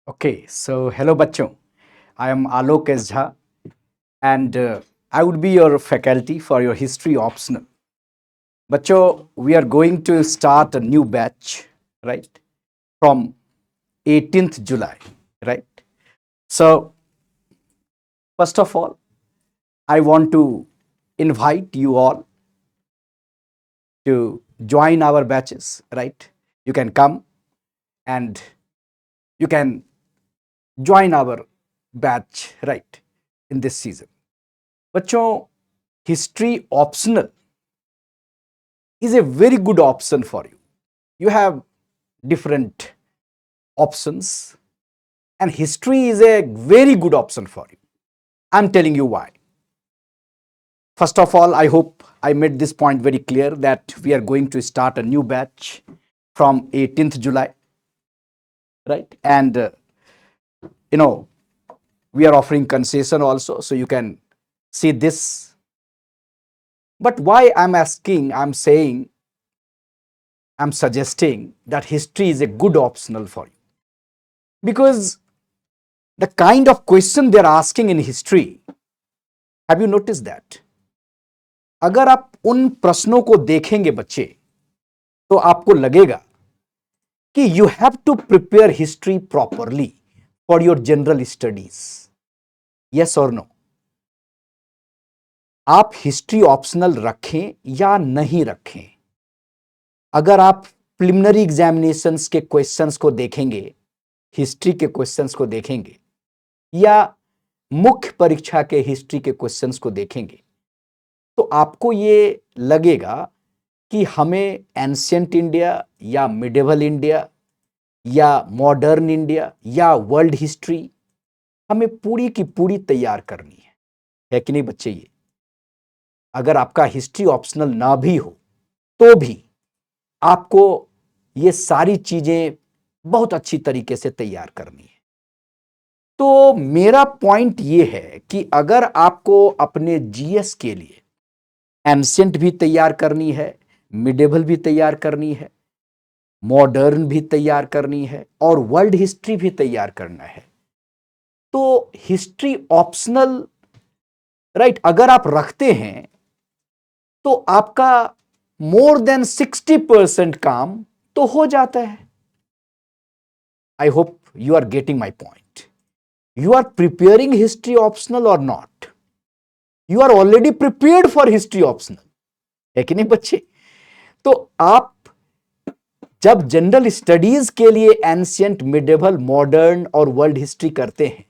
Okay, so hello bachcho. I am Alok S. Jha and I would be your faculty for your history optional. Bachcho, we are going to start a new batch, right? From 18th July, right? So, first of all, I want to invite you all to join our batches, right? You can come and you can join our batch, right, in this season. Bachcho, history optional is a very good option for you. You have different options, and history is a very good option for you. I'm telling you why. First of all, I hope I made this point very clear that we are going to start a new batch from 18th July, right? And you know, we are offering concession also, so you can see this. But why I'm saying, I'm suggesting that history is a good optional for you because the kind of question they're asking in history, have you noticed that? अगर आप उन प्रश्नों को देखेंगे बच्चे तो आपको लगेगा कि you have to prepare history properly for your general studies. Yes और नो? आप हिस्ट्री ऑप्शनल रखें या नहीं रखें, अगर आप प्रिलिमिनरी एग्जामिनेशंस के क्वेश्चंस को देखेंगे, हिस्ट्री के क्वेश्चंस को देखेंगे या मुख्य परीक्षा के हिस्ट्री के क्वेश्चंस को देखेंगे, तो आपको ये लगेगा कि हमें एंशिएंट इंडिया या मिडिवल इंडिया या मॉडर्न इंडिया या वर्ल्ड हिस्ट्री हमें पूरी की पूरी तैयार करनी है कि नहीं बच्चे? ये अगर आपका हिस्ट्री ऑप्शनल ना भी हो तो भी आपको ये सारी चीजें बहुत अच्छी तरीके से तैयार करनी है. तो मेरा पॉइंट ये है कि अगर आपको अपने जीएस के लिए एंशिएंट भी तैयार करनी है, मिडिवल भी तैयार करनी है, मॉडर्न भी तैयार करनी है और वर्ल्ड हिस्ट्री भी तैयार करना है, तो हिस्ट्री ऑप्शनल राइट अगर आप रखते हैं तो आपका मोर देन 60% काम तो हो जाता है. I hope you are getting my point. You are preparing history optional और not? You are already prepared for history optional, है कि नहीं बच्चे? तो आप जब जनरल स्टडीज के लिए एंशिएंट, मिडिवल, मॉडर्न और वर्ल्ड हिस्ट्री करते हैं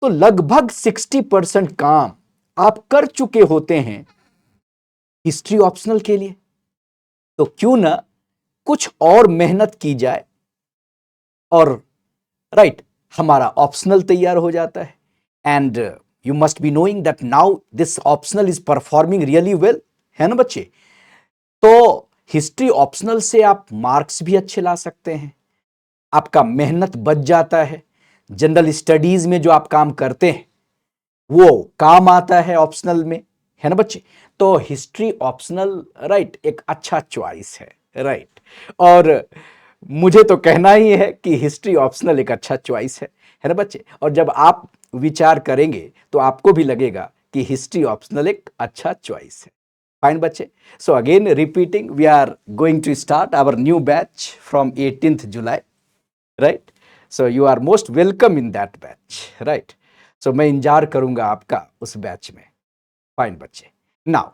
तो लगभग 60% काम आप कर चुके होते हैं हिस्ट्री ऑप्शनल के लिए. तो क्यों ना कुछ और मेहनत की जाए और राइट हमारा ऑप्शनल तैयार हो जाता है. And you must be knowing that now this optional is performing really well, है ना बच्चे? तो हिस्ट्री ऑप्शनल से आप मार्क्स भी अच्छे ला सकते हैं, आपका मेहनत बच जाता है, जनरल स्टडीज में जो आप काम करते हैं वो काम आता है ऑप्शनल में, है ना बच्चे? तो हिस्ट्री ऑप्शनल राइट एक अच्छा चॉइस है, राइट. और मुझे तो कहना ही है कि हिस्ट्री ऑप्शनल एक अच्छा चॉइस है ना बच्चे? और जब आप विचार करेंगे तो आपको भी लगेगा कि हिस्ट्री ऑप्शनल एक अच्छा चॉइस है. फाइन बच्चे. So again repeating, we are going to start our new batch from 18th July, right? So you are most welcome in that batch, right? So मैं इंतजार करूंगा आपका उस बैच में. फाइन बच्चे. Now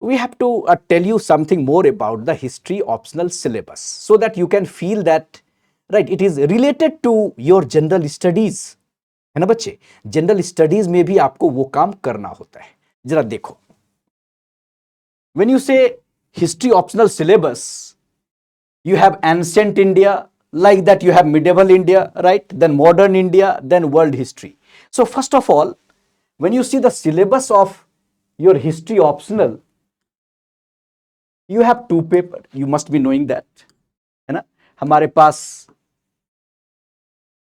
we have to tell you something more about the history optional syllabus so that you can feel that right it is related to your general studies, है ना बच्चे? जनरल स्टडीज में भी आपको वो काम करना होता है. जरा देखो, when you say history optional syllabus, you have ancient India, like that you have medieval India, right? Then modern India, then world history. So first of all, when you see the syllabus of your history optional, you have two paper, you must be knowing that, है ना? हमारे पास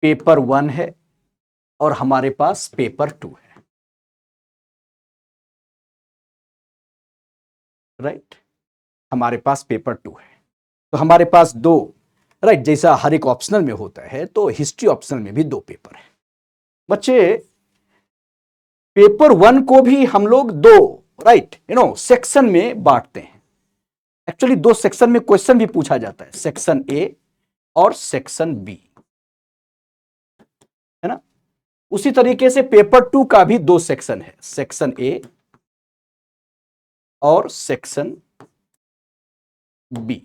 paper 1 है और हमारे पास paper 2 है, right? हमारे पास paper 2 है. तो हमारे पास दो राइट, जैसा हर एक ऑप्शनल में होता है, तो हिस्ट्री ऑप्शनल में भी 2 पेपर है बच्चे। पेपर 1 को भी हम लोग 2 राइट सेक्शन में बांटते हैं। एक्चुअली 2 सेक्शन में क्वेश्चन भी पूछा जाता है, सेक्शन ए और सेक्शन बी, है ना। उसी तरीके से पेपर 2 का भी 2 सेक्शन है, सेक्शन ए और सेक्शन बी।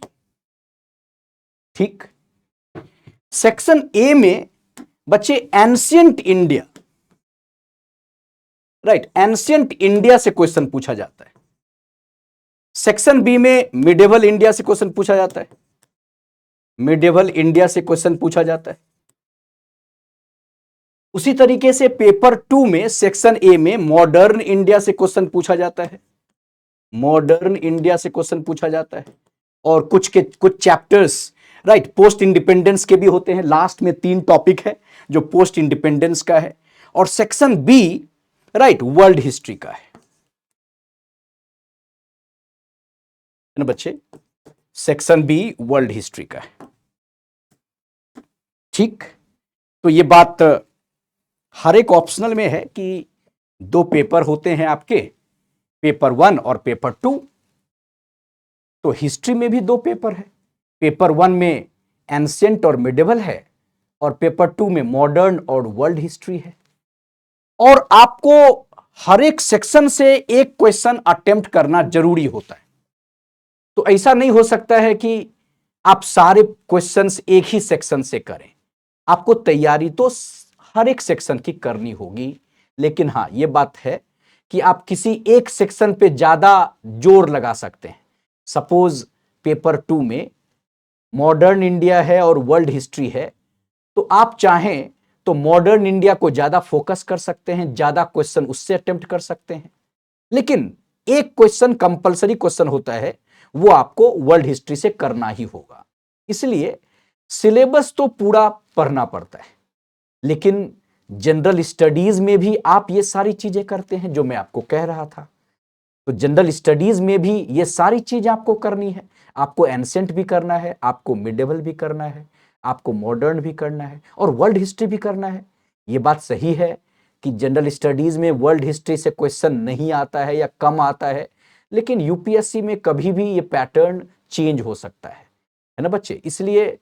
ठीक, सेक्शन ए में बच्चे ancient India, right, ancient India से क्वेश्चन पूछा जाता है। सेक्शन बी में मिडेवल इंडिया से क्वेश्चन पूछा जाता है, मिडेवल इंडिया से क्वेश्चन पूछा जाता है। उसी तरीके से पेपर 2 में सेक्शन ए में मॉडर्न इंडिया से क्वेश्चन पूछा जाता है, मॉडर्न इंडिया से क्वेश्चन पूछा जाता है। और कुछ चैप्टर्स राइट पोस्ट इंडिपेंडेंस के भी होते हैं। लास्ट में 3 टॉपिक है जो पोस्ट इंडिपेंडेंस का है। और section B right world history का है ना बच्चे, सेक्शन बी वर्ल्ड हिस्ट्री का है। ठीक, तो ये बात हर एक ऑप्शनल में है कि 2 पेपर होते हैं आपके, पेपर 1 और पेपर 2। तो हिस्ट्री में भी 2 पेपर है, पेपर 1 में एंशिएंट और मिडेवल है और पेपर 2 में मॉडर्न और वर्ल्ड हिस्ट्री है। और आपको हर एक सेक्शन से एक क्वेश्चन अटेम्प्ट करना जरूरी होता है। तो ऐसा नहीं हो सकता है कि आप सारे क्वेश्चंस एक ही सेक्शन से करें, आपको तैयारी तो हर एक सेक्शन की करनी होगी। लेकिन हां यह बात है कि आप किसी एक सेक्शन पे ज्यादा जोर लगा सकते हैं। सपोज पेपर 2 में मॉडर्न इंडिया है और वर्ल्ड हिस्ट्री है, तो आप चाहें तो मॉडर्न इंडिया को ज्यादा फोकस कर सकते हैं, ज्यादा क्वेश्चन उससे अटेम्प्ट कर सकते हैं। लेकिन एक क्वेश्चन कंपलसरी क्वेश्चन होता है, वो आपको वर्ल्ड हिस्ट्री से करना ही होगा। इसलिए सिलेबस तो पूरा पढ़ना पड़ता है, लेकिन जनरल स्टडीज में भी आप ये सारी चीजें करते हैं जो मैं आपको कह रहा था। तो जनरल स्टडीज में भी ये सारी चीज आपको करनी है। आपको एंशिएंट भी करना है, आपको मिडेवल भी करना है, आपको मॉडर्न भी करना है और वर्ल्ड हिस्ट्री भी करना है। ये बात सही है कि जनरल स्टडीज में वर्ल्ड हिस्ट्री से क्वेश्चन नहीं आता है या कम आता है, लेकिन यूपीएससी में कभी भी ये पैटर्न चेंज हो सकता है ना बच्चे। इसलिए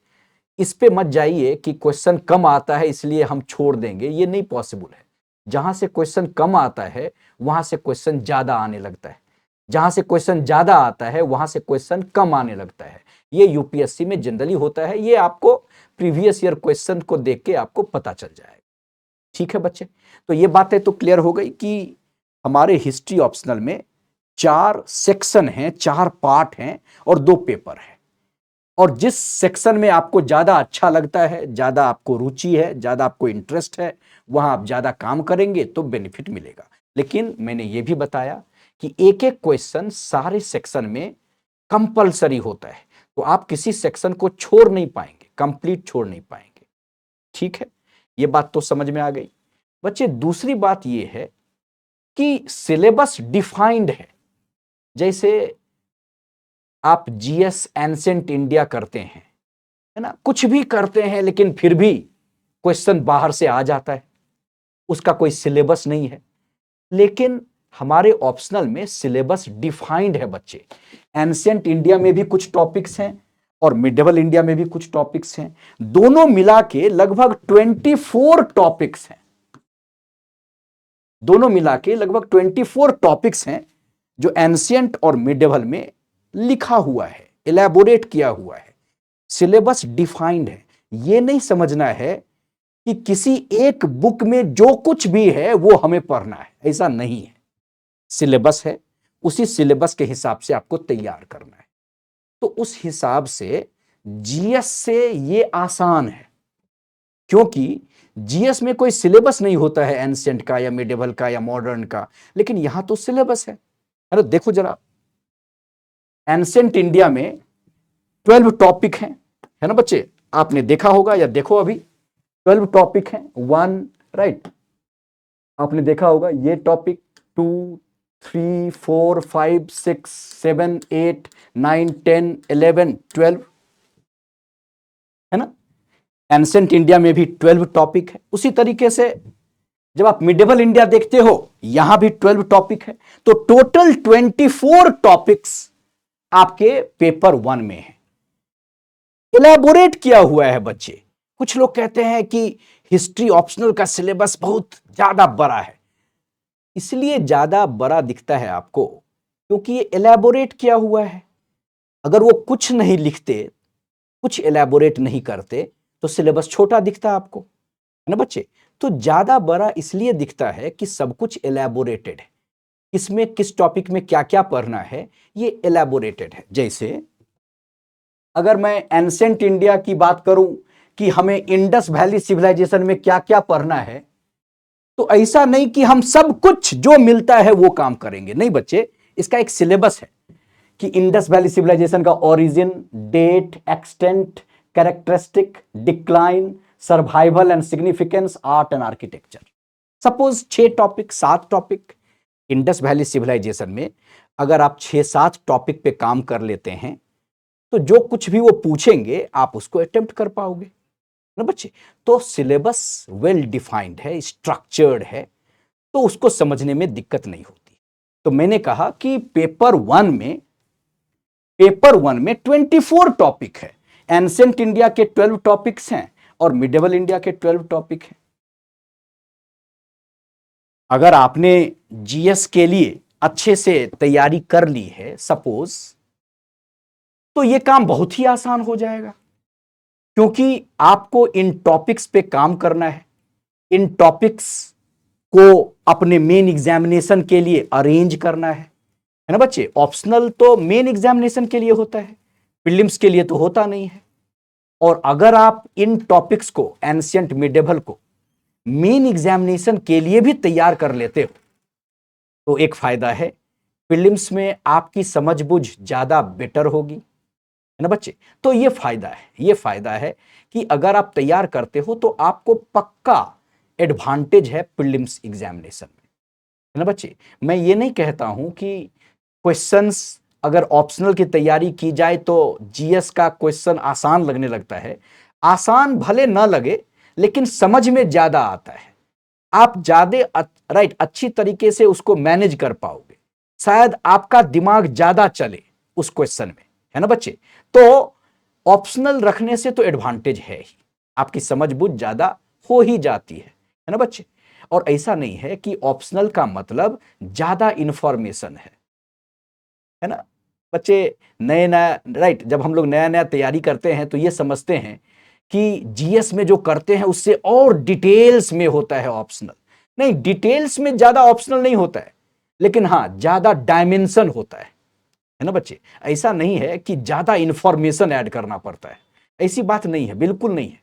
इस पे मत जाइए कि क्वेश्चन कम आता है इसलिए हम छोड़ देंगे, ये नहीं पॉसिबल है। जहां से क्वेश्चन कम आता है वहां से क्वेश्चन ज्यादा आने लगता है, जहां से क्वेश्चन ज्यादा आता है वहां से क्वेश्चन कम आने लगता है। ये यूपीएससी में जनरली होता है, ये आपको प्रीवियस ईयर क्वेश्चन को देख के आपको पता चल जाएगा। ठीक है बच्चे, तो ये बातें तो क्लियर हो गई कि हमारे हिस्ट्री ऑप्शनल में 4 सेक्शन हैं, 4 पार्ट हैं और 2 पेपर हैं। और जिस सेक्शन में आपको ज्यादा अच्छा लगता है, ज्यादा आपको रुचि है, ज्यादा आपको इंटरेस्ट है, वहां आप ज्यादा काम करेंगे तो बेनिफिट मिलेगा। लेकिन मैंने ये भी बताया कि एक एक क्वेश्चन सारे सेक्शन में कंपलसरी होता है, तो आप किसी सेक्शन को छोड़ नहीं पाएंगे, कंप्लीट छोड़ नहीं पाएंगे। ठीक है, ये बात तो समझ में आ गई बच्चे। दूसरी बात ये है कि सिलेबस डिफाइंड है। जैसे आप जीएस एंशिएंट इंडिया करते हैं, है ना, कुछ भी करते हैं लेकिन फिर भी क्वेश्चन बाहर से आ जाता है, उसका कोई सिलेबस नहीं है। लेकिन हमारे ऑप्शनल में सिलेबस डिफाइंड है बच्चे। एंशिएंट इंडिया में भी कुछ टॉपिक्स हैं और मिडेवल इंडिया में भी कुछ टॉपिक्स हैं, दोनों मिला के लगभग 24 टॉपिक्स हैं। दोनों मिला के लगभग 24 टॉपिक्स हैं जो एंशिएंट और मिडेवल में लिखा हुआ है, इलैबोरेट किया हुआ है। सिलेबस डिफाइंड है। यह नहीं समझना है कि किसी एक बुक में जो कुछ भी है वो हमें पढ़ना है, ऐसा नहीं है। सिलेबस है, उसी सिलेबस के हिसाब से आपको तैयार करना है। तो उस हिसाब से जीएस से ये आसान है, क्योंकि जीएस में कोई सिलेबस नहीं होता है एंशिएंट का या मिडेवल का या मॉडर्न का, लेकिन यहां तो सिलेबस है। अरे देखो जरा, एंशिएंट इंडिया में 12 टॉपिक हैं, है ना बच्चे, आपने देखा होगा या देखो अभी 12 टॉपिक हैं। 1 राइट, आपने देखा होगा ये टॉपिक, 2 3 4 5 6 7 8 9 10 11 12, है एंसेंट इंडिया में भी 12 टॉपिक है। उसी तरीके से जब आप मिडेवल इंडिया देखते हो यहां भी 12 टॉपिक है। तो टोटल 24 टॉपिक्स आपके पेपर 1 में है। इलेबोरेट किया हुआ है बच्चे। कुछ लोग कहते हैं कि हिस्ट्री ऑप्शनल का सिलेबस बहुत ज्यादा बड़ा है, इसलिए ज्यादा बड़ा दिखता है आपको क्योंकि ये इलेबोरेट किया हुआ है। अगर वो कुछ नहीं लिखते, कुछ इलेबोरेट नहीं करते तो सिलेबस छोटा दिखता आपको, है ना बच्चे। तो ज्यादा बड़ा इसलिए दिखता है कि सब कुछ इलेबोरेटेड है, इसमें किस टॉपिक में क्या क्या पढ़ना है ये इलेबोरेटेड है। जैसे अगर मैं एंसेंट इंडिया की बात करूं कि हमें इंडस वैली सिविलाइजेशन में क्या क्या पढ़ना है, तो ऐसा नहीं कि हम सब कुछ जो मिलता है वो काम करेंगे, नहीं बच्चे। इसका एक सिलेबस है कि इंडस वैली सिविलाइजेशन का origin, date, extent, characteristic, decline, survival and significance, art and architecture. Suppose 6 topic, 7 topic Indus valley civilisation में अगर आप 6-7 टॉपिक पे काम कर लेते हैं तो जो कुछ भी वो पूछेंगे आप उसको अटेम्प्ट कर पाओगे ना बच्चे। तो सिलेबस वेल डिफाइंड है, स्ट्रक्चर्ड है, तो उसको समझने में दिक्कत नहीं होती। तो मैंने कहा कि पेपर 1 में 24 टॉपिक है। एंसेंट इंडिया के 12 टॉपिक्स हैं और मिडेवल इंडिया के 12 टॉपिक हैं। अगर आपने जीएस के लिए अच्छे से तैयारी कर ली है सपोज, तो यह काम बहुत ही आसान हो जाएगा क्योंकि आपको इन टॉपिक्स पे काम करना है। इन टॉपिक्स को अपने मेन एग्जामिनेशन के लिए अरेंज करना है ना बच्चे। ऑप्शनल तो मेन एग्जामिनेशन के लिए होता है, प्रीलिम्स के लिए तो होता नहीं है। और अगर आप इन टॉपिक्स को, एंशिएंट मिडेवल को मेन एग्जामिनेशन के लिए भी तैयार कर लेते हो तो एक फायदा है, प्रीलिम्स में आपकी समझबूझ ज्यादा बेटर होगी, है ना बच्चे। तो ये फायदा है कि अगर आप तैयार करते हो तो आपको पक्का एडवांटेज है प्रीलिम्स एग्जामिनेशन में, है ना बच्चे। मैं ये नहीं कहता हूं कि क्वेश्चंस अगर ऑप्शनल की तैयारी की जाए तो जीएस का क्वेश्चन आसान लगने लगता है। आसान भले ना लगे लेकिन समझ में ज्यादा आता है, आप ज्यादा राइट अच्छी तरीके से उसको मैनेज कर पाओगे, शायद आपका दिमाग ज्यादा चले उस क्वेश्चन में, है ना बच्चे। तो ऑप्शनल रखने से तो एडवांटेज है ही, आपकी समझ बुझ ज्यादा हो ही जाती है ना बच्चे। और ऐसा नहीं है कि ऑप्शनल का मतलब ज्यादा इंफॉर्मेशन है ना बच्चे। नए नया राइट जब हम लोग नया नया तैयारी करते हैं तो ये समझते हैं कि जीएस में जो करते हैं उससे और डिटेल्स में होता है ऑप्शनल। नहीं, डिटेल्स में ज्यादा ऑप्शनल नहीं होता है, लेकिन हां ज्यादा डायमेंशन होता है ना बच्चे। ऐसा नहीं है कि ज्यादा इंफॉर्मेशन ऐड करना पड़ता है, ऐसी बात नहीं है, बिल्कुल नहीं है।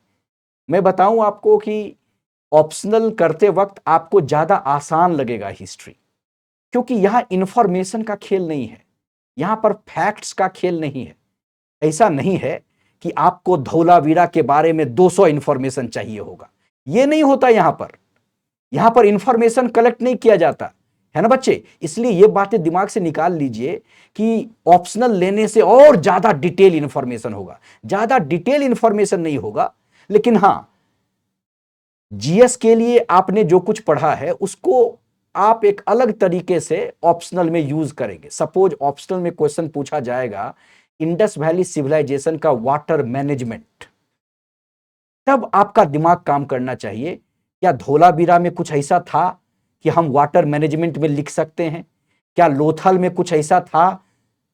मैं बताऊं आपको कि ऑप्शनल करते वक्त आपको ज्यादा आसान लगेगा हिस्ट्री, क्योंकि यहां इंफॉर्मेशन का खेल नहीं है, यहां पर फैक्ट्स का खेल नहीं है। ऐसा नहीं है कि आपको धौलावीरा के बारे में 200 इंफॉर्मेशन चाहिए होगा, यह नहीं होता। यहां पर इंफॉर्मेशन कलेक्ट नहीं किया जाता, है ना बच्चे। इसलिए ये बातें दिमाग से निकाल लीजिए कि ऑप्शनल लेने से और ज्यादा डिटेल इंफॉर्मेशन होगा। ज्यादा डिटेल इंफॉर्मेशन नहीं होगा, लेकिन हां जीएस के लिए आपने जो कुछ पढ़ा है उसको आप एक अलग तरीके से ऑप्शनल में यूज करेंगे। सपोज ऑप्शनल में क्वेश्चन पूछा जाएगा इंडस वैली सिविलाइजेशन का वाटर मैनेजमेंट, तब आपका दिमाग काम करना चाहिए। क्या धोलावीरा में कुछ ऐसा था कि हम वाटर मैनेजमेंट में लिख सकते हैं? क्या लोथल में कुछ ऐसा था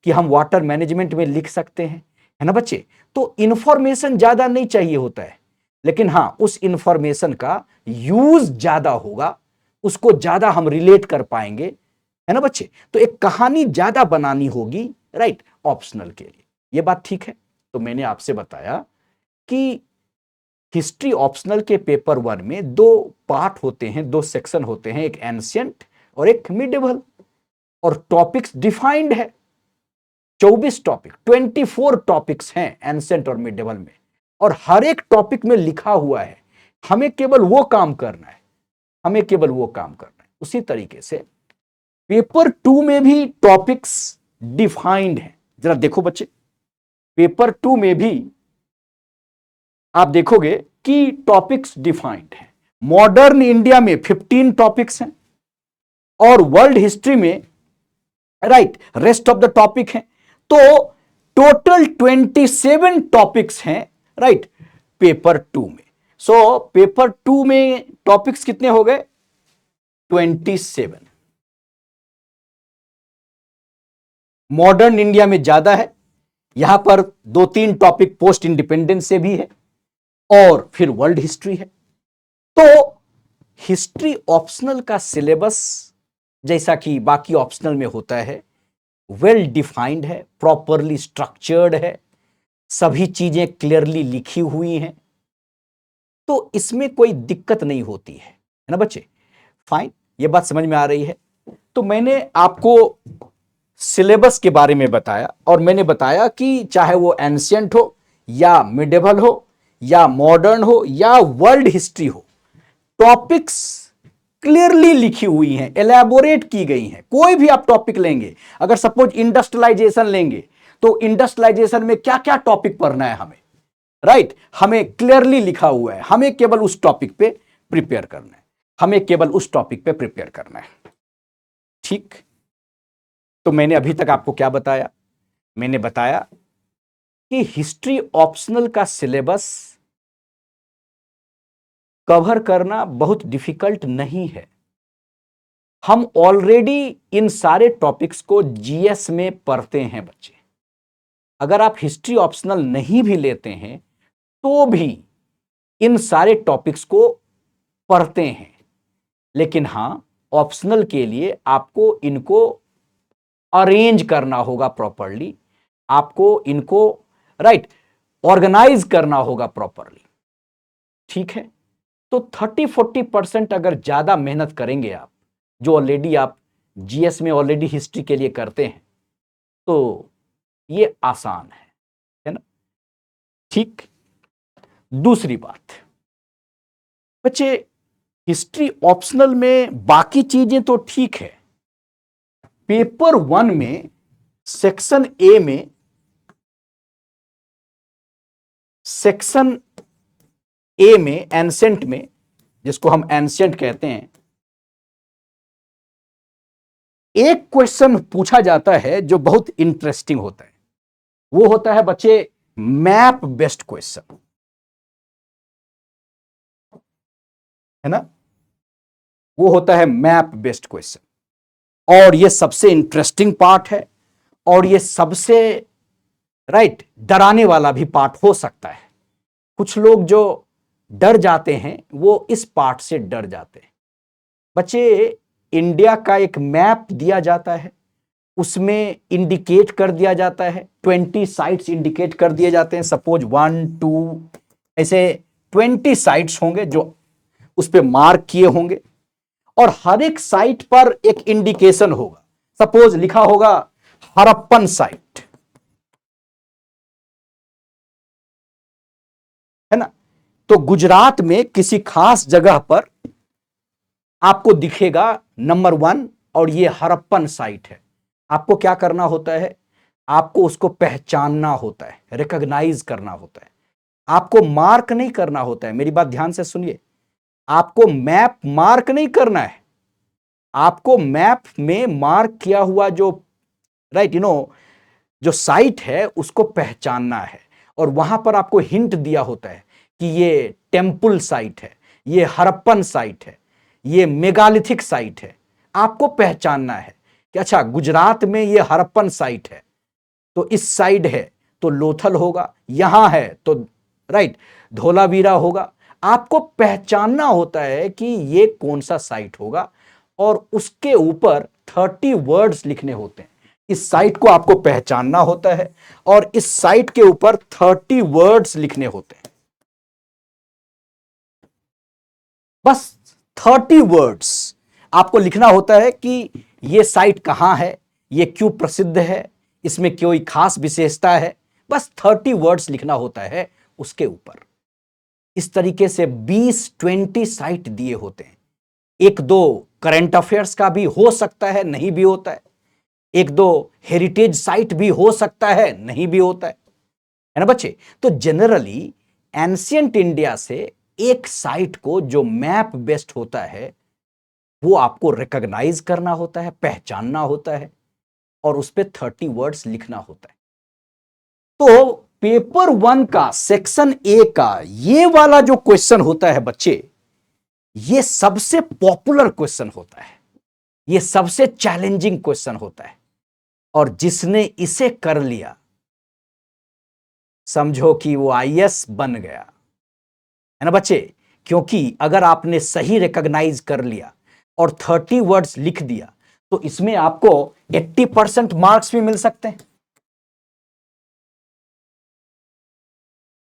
कि हम वाटर मैनेजमेंट में लिख सकते हैं? है ना बच्चे। तो इंफॉर्मेशन ज्यादा नहीं चाहिए होता है, लेकिन हां उस इंफॉर्मेशन का यूज ज्यादा होगा, उसको ज्यादा हम रिलेट कर पाएंगे, है ना बच्चे। तो एक कहानी ज्यादा बनानी होगी राइट ऑप्शनल के लिए, यह बात ठीक है। तो मैंने आपसे बताया कि हिस्ट्री ऑप्शनल के पेपर 1 में 2 पार्ट होते हैं, 2 सेक्शन होते हैं, एक एंशिएंट और एक मिडेवल, और टॉपिक्स डिफाइंड है। 24 टॉपिक, 24 टॉपिक्स हैं एंशिएंट और मिडेवल में, और हर एक टॉपिक में लिखा हुआ है हमें केवल वो काम करना है, हमें केवल वो काम करना है। उसी तरीके से पेपर 2 में भी टॉपिक्स डिफाइंड है। जरा देखो बच्चे, पेपर 2 में भी आप देखोगे की टॉपिक्स डिफाइंड हैं। मॉडर्न इंडिया में 15 टॉपिक्स हैं और वर्ल्ड हिस्ट्री में right rest of the topic हैं। तो टोटल 27 टॉपिक्स हैं राइट पेपर 2 में। सो पेपर 2 में टॉपिक्स कितने हो गए? 27। मॉडर्न इंडिया में ज्यादा है, यहां पर 2-3 टॉपिक पोस्ट इंडिपेंडेंस से भी है और फिर वर्ल्ड हिस्ट्री है। तो हिस्ट्री ऑप्शनल का सिलेबस जैसा कि बाकी ऑप्शनल में होता है वेल डिफाइंड है, प्रॉपरली स्ट्रक्चर्ड है, सभी चीजें क्लियरली लिखी हुई हैं, तो इसमें कोई दिक्कत नहीं होती है ना बच्चे? फाइन, ये बात समझ में आ रही है। तो मैंने आपको सिलेबस के बारे में बताया और मैंने बताया कि चाहे वो एंशिएंट हो या मिडिवल हो या मॉडर्न हो या वर्ल्ड हिस्ट्री हो, टॉपिक्स क्लियरली लिखी हुई हैं, एलैबोरेट की गई हैं। कोई भी आप टॉपिक लेंगे, अगर सपोज इंडस्ट्रियलाइजेशन लेंगे तो इंडस्ट्रियलाइजेशन में क्या क्या टॉपिक पढ़ना है हमें, राइट हमें क्लियरली लिखा हुआ है। हमें केवल उस टॉपिक पे प्रिपेयर करना है, हमें केवल उस टॉपिक पे प्रिपेयर करना है। ठीक, तो मैंने अभी तक आपको क्या बताया? मैंने बताया कि हिस्ट्री ऑप्शनल का सिलेबस कवर करना बहुत डिफिकल्ट नहीं है। हम ऑलरेडी इन सारे टॉपिक्स को जीएस में पढ़ते हैं बच्चे। अगर आप हिस्ट्री ऑप्शनल नहीं भी लेते हैं तो भी इन सारे टॉपिक्स को पढ़ते हैं, लेकिन हां ऑप्शनल के लिए आपको इनको अरेंज करना होगा प्रॉपरली, आपको इनको राइट ऑर्गेनाइज करना होगा प्रॉपरली। ठीक है, तो 30-40% अगर ज्यादा मेहनत करेंगे आप, जो ऑलरेडी आप जीएस में ऑलरेडी हिस्ट्री के लिए करते हैं, तो ये आसान है ना? ठीक, दूसरी बात बच्चे, हिस्ट्री ऑप्शनल में बाकी चीजें तो ठीक है। पेपर 1 में सेक्शन ए में, सेक्शन ए में एंसेंट में, जिसको हम एंसेंट कहते हैं, एक क्वेश्चन पूछा जाता है जो बहुत इंटरेस्टिंग होता है। वो होता है बच्चे मैप बेस्ड क्वेश्चन, है ना? वो होता है मैप बेस्ड क्वेश्चन और ये सबसे इंटरेस्टिंग पार्ट है और ये सबसे राइट डराने वाला भी पार्ट हो सकता है। कुछ लोग जो डर जाते हैं वो इस पार्ट से डर जाते हैं। बच्चे, इंडिया का एक मैप दिया जाता है, उसमें इंडिकेट कर दिया जाता है, 20 साइट्स इंडिकेट कर दिए जाते हैं। सपोज 1, 2 ऐसे 20 साइट्स होंगे जो उस पे मार्क किए होंगे और हर एक साइट पर एक इंडिकेशन होगा। सपोज लिखा होगा हड़प्पन साइट, है ना? तो गुजरात में किसी खास जगह पर आपको दिखेगा नंबर 1 और ये हड़प्पन साइट है। आपको क्या करना होता है? आपको उसको पहचानना होता है, रिकॉग्नाइज करना होता है। आपको मार्क नहीं करना होता है। मेरी बात ध्यान से सुनिए, आपको मैप मार्क नहीं करना है। आपको मैप में मार्क किया हुआ जो राइट जो साइट है उसको पहचानना है और वहां पर आपको हिंट दिया होता है कि ये टेम्पल साइट है, ये हड़प्पन साइट है, ये मेगालिथिक साइट है। आपको पहचानना है कि अच्छा गुजरात में ये हड़प्पन साइट है तो इस साइड है तो लोथल होगा, यहां है तो राइट धोलावीरा होगा। आपको पहचानना होता है कि ये कौन सा साइट होगा और उसके ऊपर 30 वर्ड्स लिखने होते हैं। इस साइट को आपको पहचानना होता है और इस साइट के ऊपर 30 वर्ड्स लिखने होते हैं। बस 30 वर्ड्स आपको लिखना होता है कि ये साइट कहां है, ये क्यों प्रसिद्ध है, इसमें कोई खास विशेषता है। बस 30 वर्ड्स लिखना होता है उसके ऊपर। इस तरीके से 20-20 साइट दिए होते हैं। 1-2 करंट अफेयर्स का भी हो सकता है, नहीं भी होता है। 1-2 हेरिटेज साइट भी हो सकता है, नहीं भी होता है ना बच्चे? तो जनरली एंशियंट इंडिया से एक साइट को जो मैप बेस्ड होता है वो आपको रिकॉग्नाइज करना होता है, पहचानना होता है और उस पर 30 वर्ड्स लिखना होता है। तो पेपर 1 का सेक्शन ए का ये वाला जो क्वेश्चन होता है बच्चे, ये सबसे पॉपुलर क्वेश्चन होता है, ये सबसे चैलेंजिंग क्वेश्चन होता है। और जिसने इसे कर लिया समझो कि वो आईएएस बन गया, है ना बच्चे। क्योंकि अगर आपने सही रिकॉग्नाइज कर लिया और 30 वर्ड्स लिख दिया तो इसमें आपको 80% मार्क्स भी मिल सकते हैं।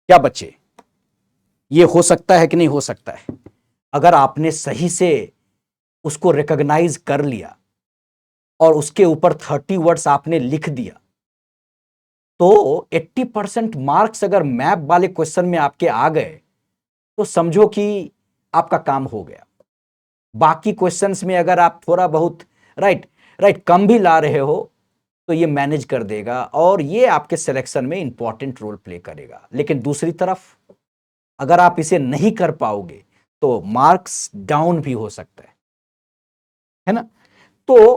क्या बच्चे, ये हो सकता है कि नहीं हो सकता है? अगर आपने सही से उसको रिकॉग्नाइज कर लिया और उसके ऊपर 30 वर्ड्स आपने लिख दिया तो 80% मार्क्स अगर मैप वाले क्वेश्चन में आपके आ गए तो समझो कि आपका काम हो गया। बाकी क्वेश्चंस में अगर आप थोड़ा बहुत राइट कम भी ला रहे हो तो ये मैनेज कर देगा और ये आपके सिलेक्शन में इंपॉर्टेंट रोल प्ले करेगा। लेकिन दूसरी तरफ अगर आप इसे नहीं कर पाओगे तो मार्क्स डाउन भी हो सकता है ना। तो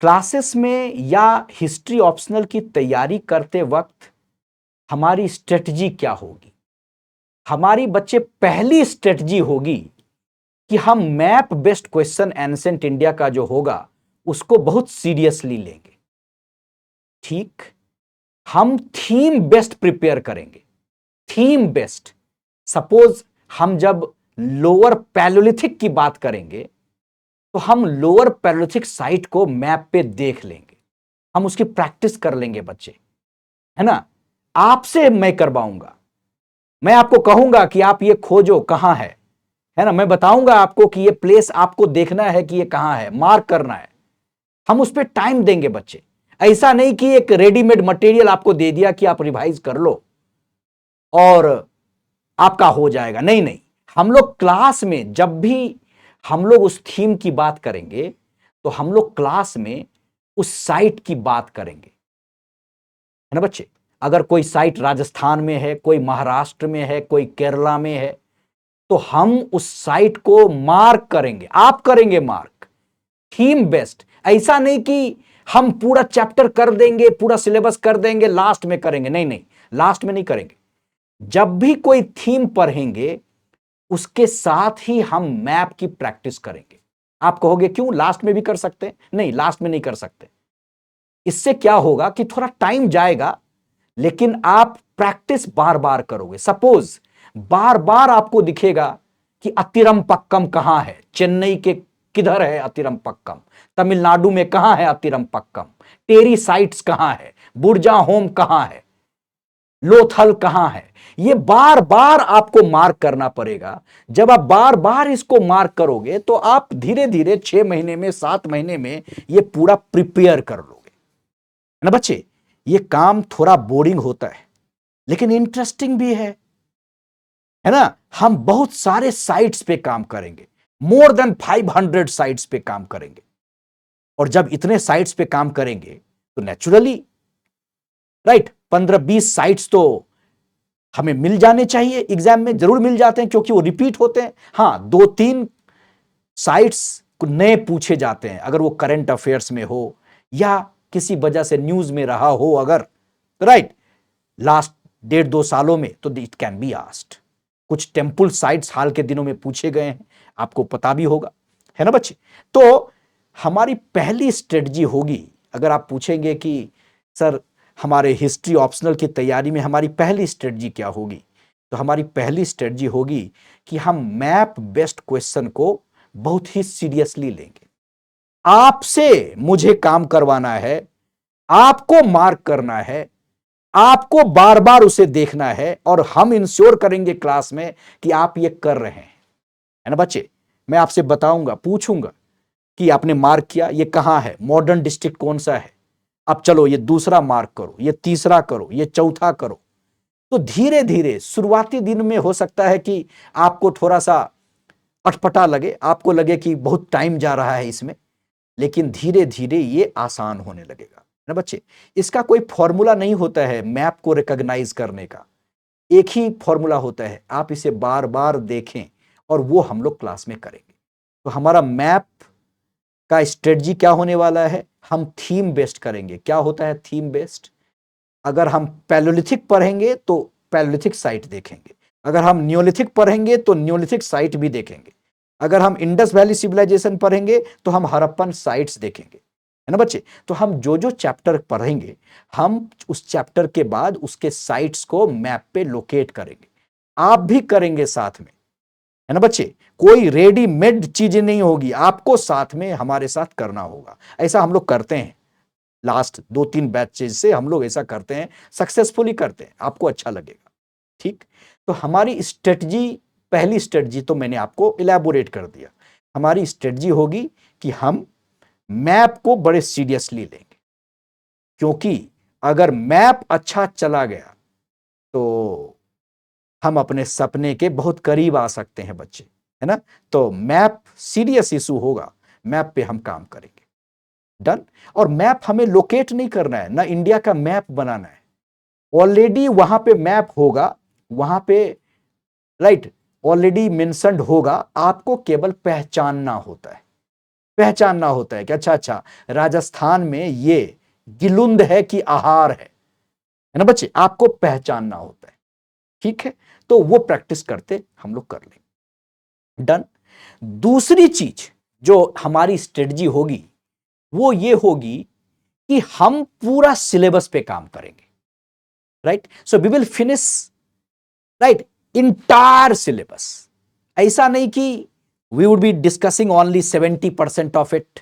क्लासेस में या हिस्ट्री ऑप्शनल की तैयारी करते वक्त हमारी स्ट्रेटजी क्या होगी? हमारी बच्चे पहली स्ट्रेटजी होगी कि हम map based question ancient India का जो होगा उसको बहुत सीरियसली लेंगे। ठीक, हम थीम बेस्ड प्रिपेयर करेंगे, थीम बेस्ड। सपोज हम जब लोअर पैलोलिथिक की बात करेंगे तो हम लोअर पैलोलिथिक साइट को मैप पे देख लेंगे, हम उसकी प्रैक्टिस कर लेंगे बच्चे, है ना। आपसे मैं करवाऊंगा, मैं आपको कहूंगा कि आप ये खोजो कहां है ना। मैं बताऊंगा आपको कि ये प्लेस आपको देखना है कि ये कहां है, मार्क करना है। हम उस पर टाइम देंगे बच्चे। ऐसा नहीं कि एक रेडीमेड मटेरियल आपको दे दिया कि आप रिवाइज कर लो और आपका हो जाएगा। नहीं नहीं, हम लोग क्लास में जब भी हम लोग उस थीम की बात करेंगे तो हम लोग क्लास में उस साइट की बात करेंगे, है ना बच्चे। अगर कोई साइट राजस्थान में है, कोई महाराष्ट्र में है, कोई केरला में है तो हम उस साइट को मार्क करेंगे, आप करेंगे मार्क, थीम बेस्ड। ऐसा नहीं कि हम पूरा चैप्टर कर देंगे, पूरा सिलेबस कर देंगे, लास्ट में करेंगे। नहीं नहीं, लास्ट में नहीं करेंगे। जब भी कोई थीम पढ़ेंगे उसके साथ ही हम मैप की प्रैक्टिस करेंगे। आप कहोगे क्यों, लास्ट में भी कर सकते हैं? नहीं, लास्ट में नहीं कर सकते। इससे क्या होगा कि थोड़ा टाइम जाएगा लेकिन आप प्रैक्टिस बार बार करोगे। सपोज बार बार आपको दिखेगा कि अतिरमपक्कम कहां है, चेन्नई के किधर है अतिरमपक्कम, तमिलनाडु में कहां है अतिरमपक्कम, टेरी साइट्स कहां है, बुर्जा होम कहां है, लोथल कहां है। ये बार बार आपको मार्क करना पड़ेगा। जब आप बार बार इसको मार्क करोगे तो आप धीरे धीरे 6 महीने में, 7 महीने में ये पूरा प्रिपेयर कर लोगे, है ना बच्चे। ये काम थोड़ा बोरिंग होता है लेकिन इंटरेस्टिंग भी है ना। हम बहुत सारे साइट्स पे काम करेंगे, मोर देन 500 साइट्स पे काम करेंगे। और जब इतने साइट्स पे काम करेंगे तो नेचुरली 15-20 साइट्स तो हमें मिल जाने चाहिए, एग्जाम में जरूर मिल जाते हैं क्योंकि वो रिपीट होते हैं। हां, 2-3 साइट्स नए पूछे जाते हैं अगर वो करंट अफेयर्स में हो या किसी वजह से न्यूज में रहा हो, अगर लास्ट 1.5-2 सालों में, तो इट कैन बी आस्क्ड। कुछ टेम्पल साइट्स हाल के दिनों में पूछे गए हैं, आपको पता भी होगा, है ना बच्चे। तो हमारी पहली स्ट्रेटजी होगी, अगर आप पूछेंगे कि सर हमारे हिस्ट्री ऑप्शनल की तैयारी में हमारी पहली स्ट्रेटजी क्या होगी, तो हमारी पहली स्ट्रेटजी होगी कि हम मैप बेस्ड क्वेश्चन को बहुत ही सीरियसली लेंगे। आपसे मुझे काम करवाना है, आपको मार्क करना है, आपको बार बार उसे देखना है और हम इंश्योर करेंगे क्लास में कि आप ये कर रहे हैं, है ना बच्चे। मैं आपसे बताऊंगा, पूछूंगा कि आपने मार्क किया, ये कहां है, मॉडर्न डिस्ट्रिक्ट कौन सा है, अब चलो ये दूसरा मार्क करो, ये तीसरा करो, ये चौथा करो। तो धीरे धीरे शुरुआती दिन में हो सकता है कि आपको थोड़ा सा अटपटा लगे, आपको लगे कि बहुत टाइम जा रहा है इसमें, लेकिन धीरे धीरे ये आसान होने लगेगा ना बच्चे। इसका कोई फॉर्मूला नहीं होता है मैप को रिकॉग्नाइज करने का। एक ही फॉर्मूला होता है, आप इसे बार बार देखें और वो हम लोग क्लास में करेंगे। तो हमारा मैप का स्ट्रेटजी क्या होने वाला है, हम थीम बेस्ड करेंगे। क्या होता है थीम बेस्ड? अगर हम पैलोलिथिक पढ़ेंगे तो पैलोलिथिक साइट देखेंगे, अगर हम न्योलिथिक पढ़ेंगे तो न्योलिथिक साइट भी देखेंगे, अगर हम इंडस वैली सिविलाइजेशन पढ़ेंगे तो हम हड़प्पन साइट्स देखेंगे, है ना बच्चे। तो हम जो जो चैप्टर पढ़ेंगे, हम उस चैप्टर के बाद उसके साइट्स को मैप पे लोकेट करेंगे। आप भी करेंगे साथ में, है ना बच्चे। कोई रेडीमेड चीजें नहीं होगी, आपको साथ में हमारे साथ करना होगा। ऐसा हम लोग करते हैं, लास्ट 2-3 बैचेज से हम लोग ऐसा करते हैं, सक्सेसफुली करते हैं, आपको अच्छा लगेगा। ठीक, तो हमारी स्ट्रेटजी, पहली स्ट्रेटजी तो मैंने आपको इलैबोरेट कर दिया। हमारी स्ट्रेटजी होगी कि हम मैप को बड़े सीरियसली लेंगे, क्योंकि अगर मैप अच्छा चला गया तो हम अपने सपने के बहुत करीब आ सकते हैं बच्चे, है ना। तो मैप सीरियस इशू होगा, मैप पे हम काम करेंगे। डन। और मैप हमें लोकेट नहीं करना है, ना इंडिया का मैप बनाना है, ऑलरेडी वहां पे मैप होगा, वहां पे राइट ऑलरेडी मेंशन्ड होगा, आपको केवल पहचानना होता है। पहचानना होता है कि अच्छा अच्छा राजस्थान में ये गिलुंद है कि आहार है ना बच्चे, आपको पहचानना होता है। ठीक है, तो वो प्रैक्टिस करते हम लोग कर लेंगे। डन। दूसरी चीज जो हमारी स्ट्रेटजी होगी वो ये होगी कि हम पूरा सिलेबस पे काम करेंगे। Right, so we will finish right entire syllabus. ऐसा नहीं कि we would be discussing only 70% of it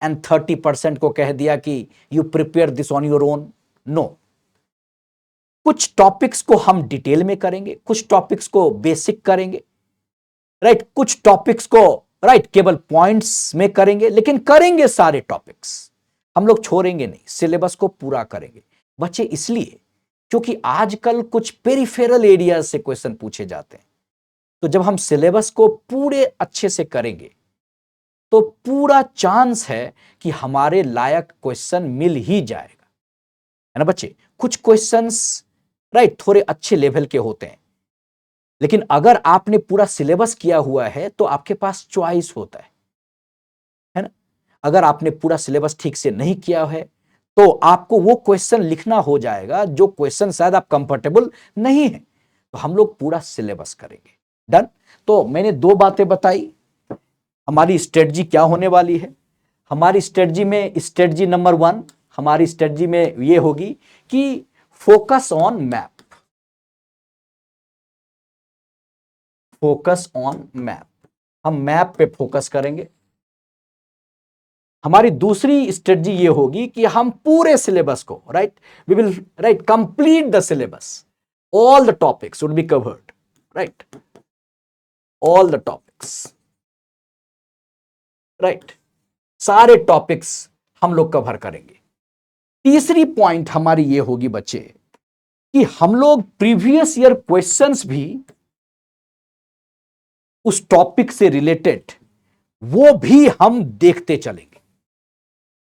and 30% को कह दिया कि you prepare this on your own. No, कुछ टॉपिक्स को हम डिटेल में करेंगे, कुछ टॉपिक्स को बेसिक करेंगे, राइट कुछ टॉपिक्स को राइट केवल पॉइंट्स में करेंगे, लेकिन करेंगे सारे टॉपिक्स, हम लोग छोड़ेंगे नहीं, सिलेबस को पूरा करेंगे बच्चे। इसलिए क्योंकि आजकल कुछ पेरिफेरल एरिया से क्वेश्चन पूछे जाते हैं, तो जब हम सिलेबस को पूरे अच्छे से करेंगे तो पूरा चांस है कि हमारे लायक क्वेश्चन मिल ही जाएगा, है ना बच्चे। कुछ क्वेश्चंस राइट थोड़े अच्छे लेवल के होते हैं, लेकिन अगर आपने पूरा सिलेबस किया हुआ है तो आपके पास चॉइस होता है ना। अगर आपने पूरा सिलेबस ठीक से नहीं किया है तो आपको वो क्वेश्चन लिखना हो जाएगा जो क्वेश्चन शायद आप कंफर्टेबल नहीं है। तो हम लोग पूरा सिलेबस करेंगे। डन। तो मैंने 2 बातें बताई, हमारी स्ट्रेटजी क्या होने वाली है। हमारी स्ट्रेटजी में स्ट्रेटजी नंबर 1 हमारी स्ट्रेटजी में ये होगी कि focus on map, focus on map, हम मैप पे फोकस करेंगे। हमारी दूसरी स्ट्रेटजी ये होगी कि हम पूरे सिलेबस को right we will right complete the syllabus, all the topics would be covered, right all the topics, right सारे टॉपिक्स हम लोग कवर करेंगे। तीसरी पॉइंट हमारी ये होगी बच्चे कि हम लोग प्रीवियस ईयर क्वेश्चंस भी उस टॉपिक से रिलेटेड वो भी हम देखते चलेंगे,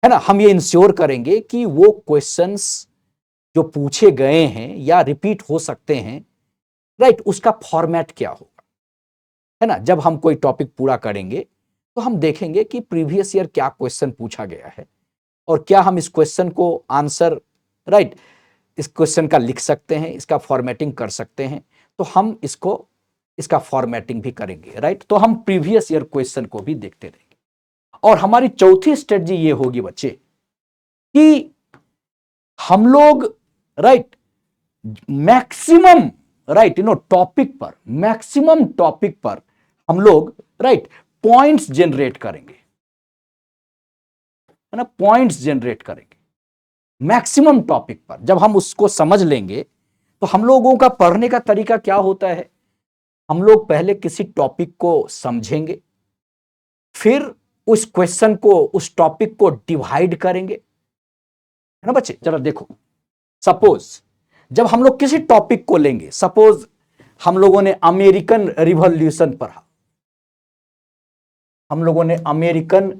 है ना। हम ये इंश्योर करेंगे कि वो क्वेश्चंस जो पूछे गए हैं या रिपीट हो सकते हैं, राइट उसका फॉर्मेट क्या होगा, है ना। जब हम कोई टॉपिक पूरा करेंगे तो हम देखेंगे कि प्रीवियस ईयर क्या क्वेश्चन पूछा गया है और क्या हम इस क्वेश्चन को आंसर राइट इस क्वेश्चन का लिख सकते हैं, इसका फॉर्मेटिंग कर सकते हैं। तो हम इसका फॉर्मेटिंग भी करेंगे, राइट। तो हम प्रीवियस ईयर क्वेश्चन को भी देखते रहेंगे। और हमारी चौथी स्ट्रेटजी ये होगी बच्चे कि हम लोग राइट मैक्सिमम राइट टॉपिक पर, मैक्सिमम टॉपिक पर हम लोग राइट पॉइंट्स जनरेट करेंगे, है ना, पॉइंट्स जनरेट करेंगे मैक्सिमम टॉपिक पर। जब हम उसको समझ लेंगे तो हम लोगों का पढ़ने का तरीका क्या होता है, हम लोग पहले किसी टॉपिक को समझेंगे, फिर उस क्वेश्चन को, उस टॉपिक को डिवाइड करेंगे, है ना बच्चे। जरा देखो, सपोज जब हम लोग किसी टॉपिक को लेंगे, सपोज हम लोगों ने अमेरिकन रिवॉल्यूशन पढ़ा, हम लोगों ने अमेरिकन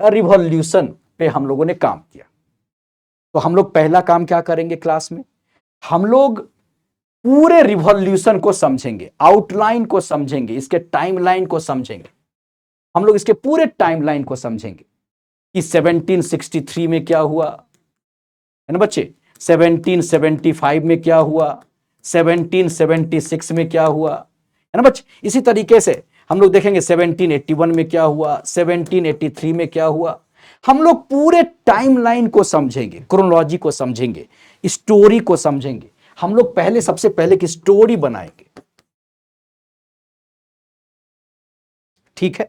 रिवॉल्यूशन पे हम लोगों ने काम किया, तो हम लोग पहला काम क्या करेंगे क्लास में, हम लोग पूरे रिवॉल्यूशन को समझेंगे, आउटलाइन को समझेंगे, इसके टाइमलाइन को समझेंगे। हम लोग इसके पूरे टाइमलाइन को समझेंगे कि 1763 में क्या हुआ, है ना बच्चे, 1775 में क्या हुआ, 1776 में क्या हुआ, है ना बच्चे। इसी तरीके से हम लोग देखेंगे 1781 में क्या हुआ, 1783 में क्या हुआ। हम लोग पूरे टाइमलाइन को समझेंगे, क्रोनोलॉजी को समझेंगे, स्टोरी को समझेंगे। हम लोग पहले, सबसे पहले की स्टोरी बनाएंगे, ठीक है।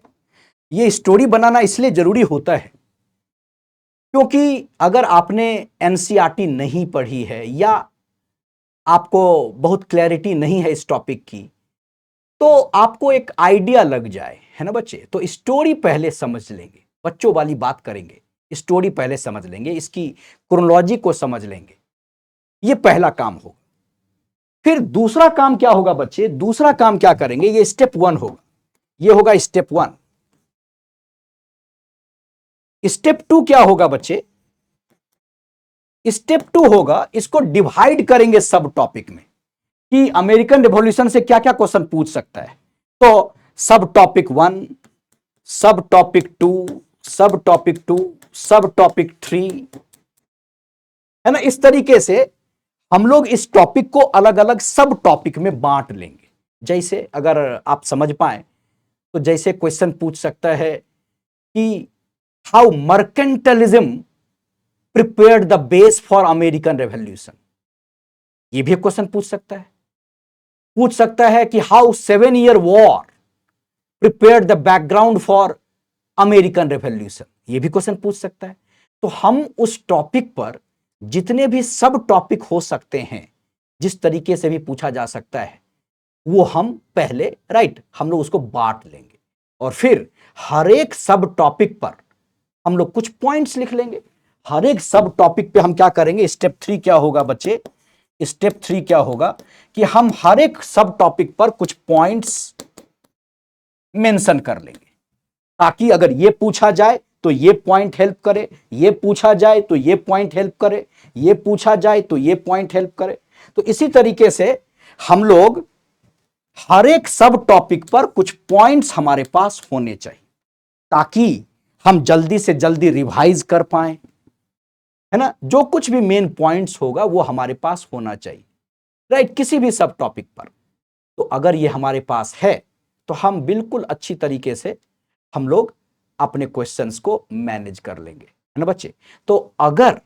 ये स्टोरी बनाना इसलिए जरूरी होता है क्योंकि अगर आपने एनसीईआरटी नहीं पढ़ी है या आपको बहुत क्लैरिटी नहीं है इस टॉपिक की, तो आपको एक आइडिया लग जाए, है ना बच्चे। तो स्टोरी पहले समझ लेंगे, बच्चों वाली बात करेंगे, स्टोरी पहले समझ लेंगे, इसकी क्रोनोलॉजी को समझ लेंगे। ये पहला काम होगा। फिर दूसरा काम क्या होगा बच्चे, दूसरा काम क्या करेंगे, ये स्टेप 1 होगा, ये होगा स्टेप 1। स्टेप 2 क्या होगा बच्चे, स्टेप 2 होगा, इसको डिवाइड करेंगे सब टॉपिक में कि अमेरिकन रिवॉल्यूशन से क्या क्या क्वेश्चन पूछ सकता है। तो सब टॉपिक 1, सब टॉपिक 2, सब टॉपिक 2, सब टॉपिक 3, है ना। इस तरीके से हम लोग इस टॉपिक को अलग अलग सब टॉपिक में बांट लेंगे। जैसे अगर आप समझ पाए तो जैसे क्वेश्चन पूछ सकता है कि how mercantilism prepared the base for American revolution, ये भी क्वेश्चन पूछ सकता है। पूछ सकता है कि how 7 year war prepared the background for American revolution, ये भी क्वेश्चन पूछ सकता है। तो हम उस टॉपिक पर जितने भी सब टॉपिक हो सकते हैं, जिस तरीके से भी पूछा जा सकता है, वो हम पहले हम लोग उसको बांट लेंगे और फिर हर एक सब टॉपिक पर हम लोग कुछ पॉइंट्स लिख लेंगे। हर एक सब टॉपिक पे हम क्या करेंगे, स्टेप 3 क्या होगा बच्चे, स्टेप 3 क्या होगा कि हम हर एक सब टॉपिक पर कुछ पॉइंट्स मेंशन कर लेंगे, ताकि अगर ये पूछा जाए तो ये पॉइंट हेल्प करे, ये पूछा जाए तो ये पॉइंट हेल्प करे, ये पूछा जाए तो ये पॉइंट हेल्प करे। तो इसी तरीके से हम लोग हर एक सब टॉपिक पर कुछ पॉइंट्स हमारे पास होने चाहिए, ताकि हम जल्दी से जल्दी रिवाइज कर पाए, है ना। जो कुछ भी मेन पॉइंट्स होगा वो हमारे पास होना चाहिए, किसी भी सब टॉपिक पर। तो अगर ये हमारे पास है तो हम बिल्कुल अच्छी तरीके से हम लोग अपने क्वेश्चंस को मैनेज कर लेंगे, है ना बच्चे। तो अगर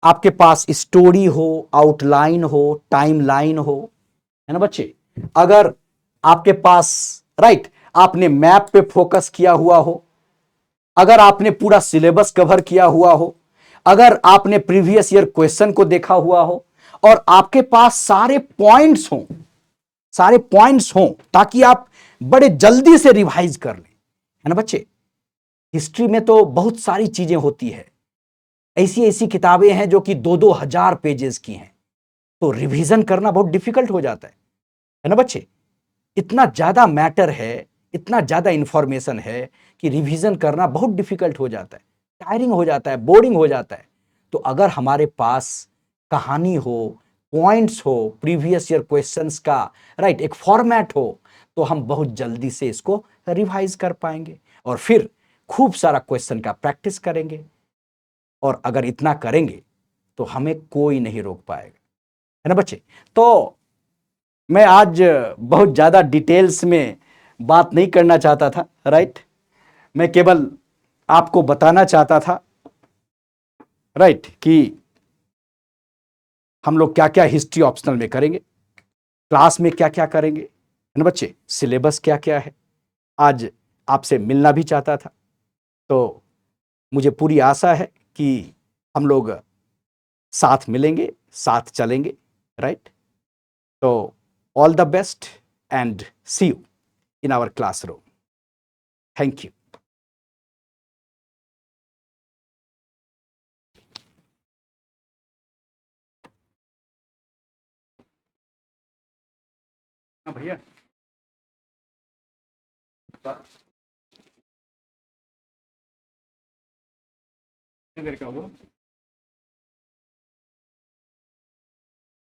आपके पास स्टोरी हो, आउटलाइन हो, टाइमलाइन हो, है ना बच्चे, अगर आपके पास आपने मैप पे फोकस किया हुआ हो, अगर आपने पूरा सिलेबस कवर किया हुआ हो, अगर आपने प्रीवियस ईयर क्वेश्चन को देखा हुआ हो और आपके पास सारे पॉइंट्स हों ताकि आप बड़े जल्दी से रिवाइज कर लें, है ना बच्चे। हिस्ट्री में तो बहुत सारी चीजें होती है, ऐसी ऐसी किताबें हैं जो कि 2-2 हजार पेजेस की हैं, तो रिवीजन करना बहुत डिफिकल्ट हो जाता है ना बच्चे। इतना ज्यादा मैटर है, इतना ज्यादा इंफॉर्मेशन है कि रिवीजन करना बहुत डिफिकल्ट हो जाता है, टायरिंग हो जाता है, बोरिंग हो जाता है। तो अगर हमारे पास कहानी हो, पॉइंट्स हो, प्रीवियस ईयर क्वेश्चंस का एक फॉर्मेट हो, तो हम बहुत जल्दी से इसको रिवाइज कर पाएंगे और फिर खूब सारा क्वेश्चन का प्रैक्टिस करेंगे। और अगर इतना करेंगे तो हमें कोई नहीं रोक पाएगा, है ना बच्चे। तो मैं आज बहुत ज्यादा डिटेल्स में बात नहीं करना चाहता था, मैं केवल आपको बताना चाहता था कि हम लोग क्या क्या हिस्ट्री ऑप्शनल में करेंगे, क्लास में क्या क्या करेंगे, है ना बच्चे, सिलेबस क्या क्या है। आज आपसे मिलना भी चाहता था, तो मुझे पूरी आशा है कि हम लोग साथ मिलेंगे, साथ चलेंगे, तो all the best and see you in our classroom. Thank you. भैया क्या हुआ?